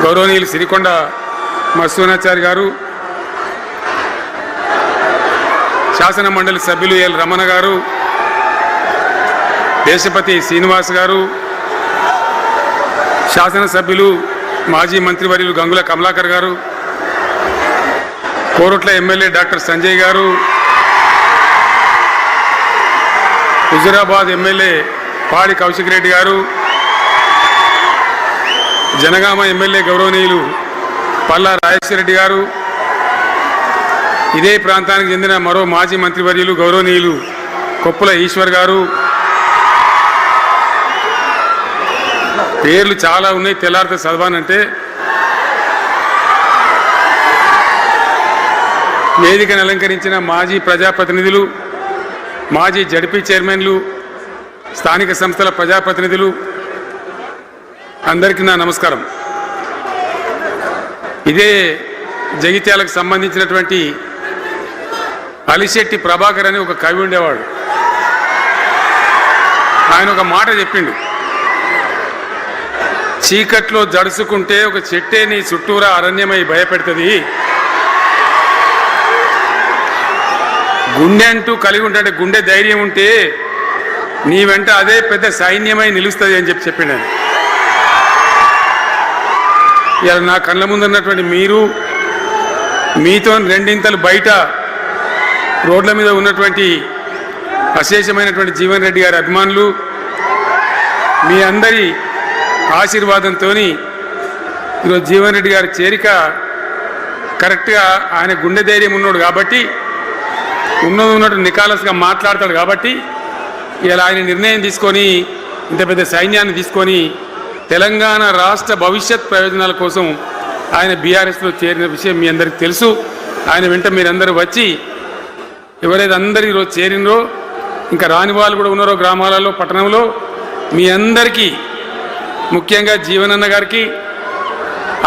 गौरवनीयुलु सिरिकोंड मत्स्योनाचार्य गारू, शासन मंडली सभ्युलु एल रमण गारू, देशपति श्रीनिवास गारू, शासन सभ्युलु माजी मंत्रिवर्युलु गंगुల कमलाकर गारू, कोरुट्ల एमएलए डॉक्टर संजय गारू, हुजूराबाद एमएलए पाड़ी कौशिक रेड्डी गारू, जनगाम एमएलए गौरवनीयुलु पल्ला राजेश्वर रेड्डी गारू, इదే ప్రాంతానికి చెందిన మరో మాజీ మంత్రివర్యులు గౌరవనీయులు కొప్పుల ఈశ్వర్ గారు. పేర్లు చాలా ఉన్నాయి, తెల్లారితే చదవానంటే. వేదికను అలంకరించిన మాజీ ప్రజాప్రతినిధులు, మాజీ జడ్పీ చైర్మన్లు, స్థానిక సంస్థల ప్రజాప్రతినిధులు అందరికీ నా నమస్కారం. ఇదే జగిత్యాలకు సంబంధించినటువంటి అలిశెట్టి ప్రభాకర్ అని ఒక కవి ఉండేవాడు. ఆయన ఒక మాట చెప్పిండు, చీకట్లో జడుసుకుంటే ఒక చెట్టే నీ చుట్టూరా అరణ్యమై భయపెడుతుంది, గుండె అంటూ కలిగి ఉంటే గుండె ధైర్యం ఉంటే నీ వెంట అదే పెద్ద సైన్యమై నిలుస్తుంది అని చెప్పిండు. ఇలా నా కళ్ళ ముందు ఉన్నటువంటి మీరు, మీతో రెండింతలు బయట రోడ్ల మీద ఉన్నటువంటి అశేషమైనటువంటి జీవన్ రెడ్డి గారి అభిమానులు, మీ అందరి ఆశీర్వాదంతో ఈరోజు జీవన్ రెడ్డి గారి చేరిక కరెక్ట్గా ఆయన గుండె ధైర్యం ఉన్నాడు కాబట్టి, ఉన్నట్టు నికాలస్గా మాట్లాడతాడు కాబట్టి ఇలా ఆయన నిర్ణయం తీసుకొని ఇంత పెద్ద సైన్యాన్ని తీసుకొని తెలంగాణ రాష్ట్ర భవిష్యత్ ప్రయోజనాల కోసం ఆయన బీఆర్ఎస్లో చేరిన విషయం మీ అందరికీ తెలుసు. ఆయన వెంట మీరందరూ వచ్చి ఎవరైతే అందరూ ఈరోజు చేరినరో, ఇంకా రాని వాళ్ళు కూడా ఉన్నారో గ్రామాలలో పట్టణంలో, మీ అందరికీ ముఖ్యంగా జీవనన్న గారికి,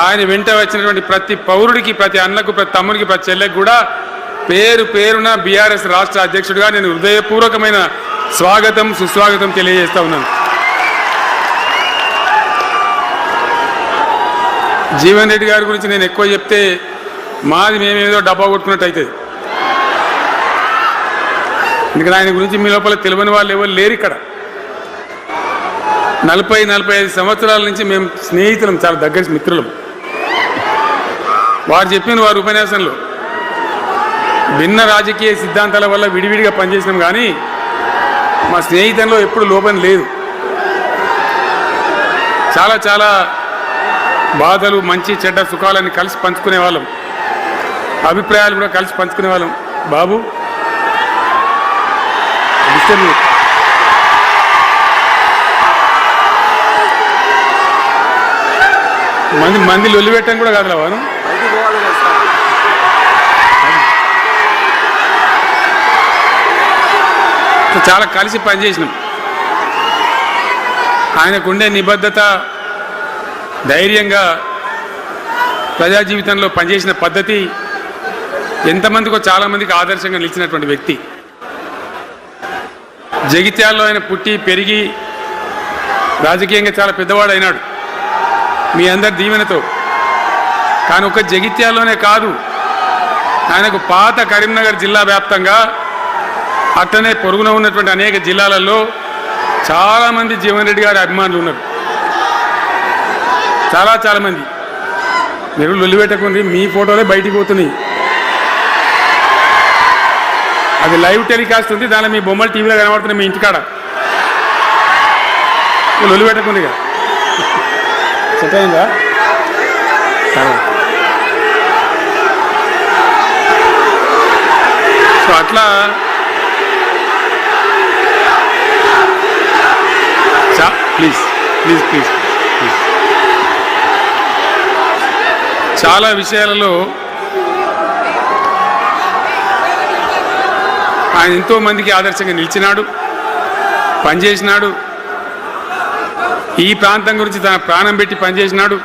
ఆయన వెంట వచ్చినటువంటి ప్రతి పౌరుడికి, ప్రతి అన్నకు, ప్రతి తమ్ముడికి, ప్రతి చెల్లెకి కూడా పేరు పేరున బీఆర్ఎస్ రాష్ట్ర అధ్యక్షుడిగా నేను హృదయపూర్వకమైన స్వాగతం సుస్వాగతం తెలియజేస్తా ఉన్నాను. జీవన్ రెడ్డి గారి గురించి నేను ఎక్కువ చెప్తే మాది మేమేదో డబ్బా కొట్టుకున్నట్టు అవుతుంది. ఎందుకంటే ఆయన గురించి మీ లోపల తెలియని వాళ్ళు ఎవరు లేరు. ఇక్కడ 40-45 సంవత్సరాల నుంచి మేము స్నేహితులం, చాలా దగ్గర మిత్రులం. వారు చెప్పిన వారి ఉపన్యాసంలో భిన్న రాజకీయ సిద్ధాంతాల వల్ల విడివిడిగా పనిచేసినాం, కానీ మా స్నేహితంలో ఎప్పుడు లోపం లేదు. చాలా చాలా బాధలు, మంచి చెడ్డ సుఖాలన్నీ కలిసి పంచుకునే వాళ్ళం, అభిప్రాయాలు కూడా కలిసి పంచుకునే వాళ్ళం. బాబు మంది లొల్లి పెట్టడం కూడా కాదు వాను. చాలా కలిసి పనిచేసినాం. ఆయనకుండే నిబద్ధత, ధైర్యంగా ప్రజా జీవితంలో పనిచేసిన పద్ధతి ఎంతమందికో చాలామందికి ఆదర్శంగా నిలిచినటువంటి వ్యక్తి. జగిత్యాల్లో ఆయన పుట్టి పెరిగి రాజకీయంగా చాలా పెద్దవాడు అయినాడు మీ అందరి దీవెనతో. కానీ ఒక జగిత్యాల్లోనే కాదు, ఆయనకు పాత కరీంనగర్ జిల్లా వ్యాప్తంగా అట్లనే పొరుగున ఉన్నటువంటి అనేక జిల్లాలలో చాలామంది జీవన్ రెడ్డి గారి అభిమానులు ఉన్నారు. చాలా మంది. మీరు లొల్లి పెట్టకుండా మీ ఫోటోలే బయటికి పోతున్నాయి. అది లైవ్ టెలికాస్ట్ ఉంది, దానిలో మీ బొమ్మలు టీవీలో కనబడుతున్నాయి మీ ఇంటికాడ. లొల్లి పెట్టకుండా ఇక సెట్ అయిందా? సో అట్లా ప్లీజ్ ప్లీజ్ ప్లీజ్ ప్లీజ్ చాలా విషయాలలో ఆయన ఎంతో మందికి ఆదర్శంగా నిలిచినాడు, పనిచేసినాడు. ఈ ప్రాంతం గురించి తన ప్రాణం పెట్టి పనిచేసినాడు.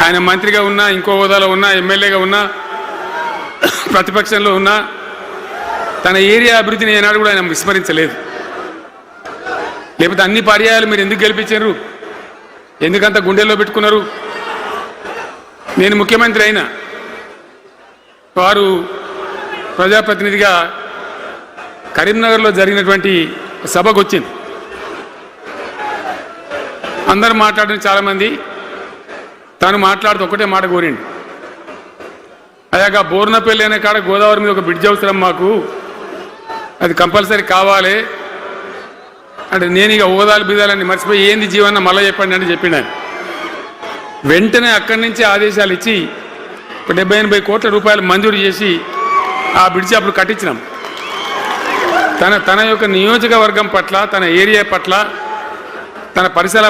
ఆయన మంత్రిగా ఉన్నా, ఇంకో హోదాలో ఉన్నా, ఎమ్మెల్యేగా ఉన్నా, ప్రతిపక్షంలో ఉన్నా తన ఏరియా అభివృద్ధిని ఏనాడు కూడా ఆయన విస్మరించలేదు. లేకపోతే అన్ని పర్యాయాలు మీరు ఎందుకు గెలిపించారు? ఎందుకంత గుండెల్లో పెట్టుకున్నారు? నేను ముఖ్యమంత్రి అయినా వారు ప్రజాప్రతినిధిగా కరీంనగర్లో జరిగినటువంటి సభకు వచ్చింది. అందరూ మాట్లాడిన చాలామంది తాను మాట్లాడుతూ ఒకటే మాట కోరిండు, అయ్యాక బోర్నపల్లి అనే కాడ గోదావరి మీద ఒక బ్రిడ్జ్ అవసరం మాకు, అది కంపల్సరీ కావాలి అంటే నేను ఇక ఓదాలు బిదాలని మర్చిపోయి ఏంది జీవన్న మళ్ళీ చెప్పండి అని చెప్పిండు. వెంటనే అక్కడి నుంచి ఆదేశాలు ఇచ్చి 70-80 కోట్ల రూపాయలు మంజూరు చేసి ఆ బ్రిడ్జి అప్పుడు కట్టించినాం. తన యొక్క నియోజకవర్గం పట్ల, తన ఏరియా పట్ల, తన పరిసర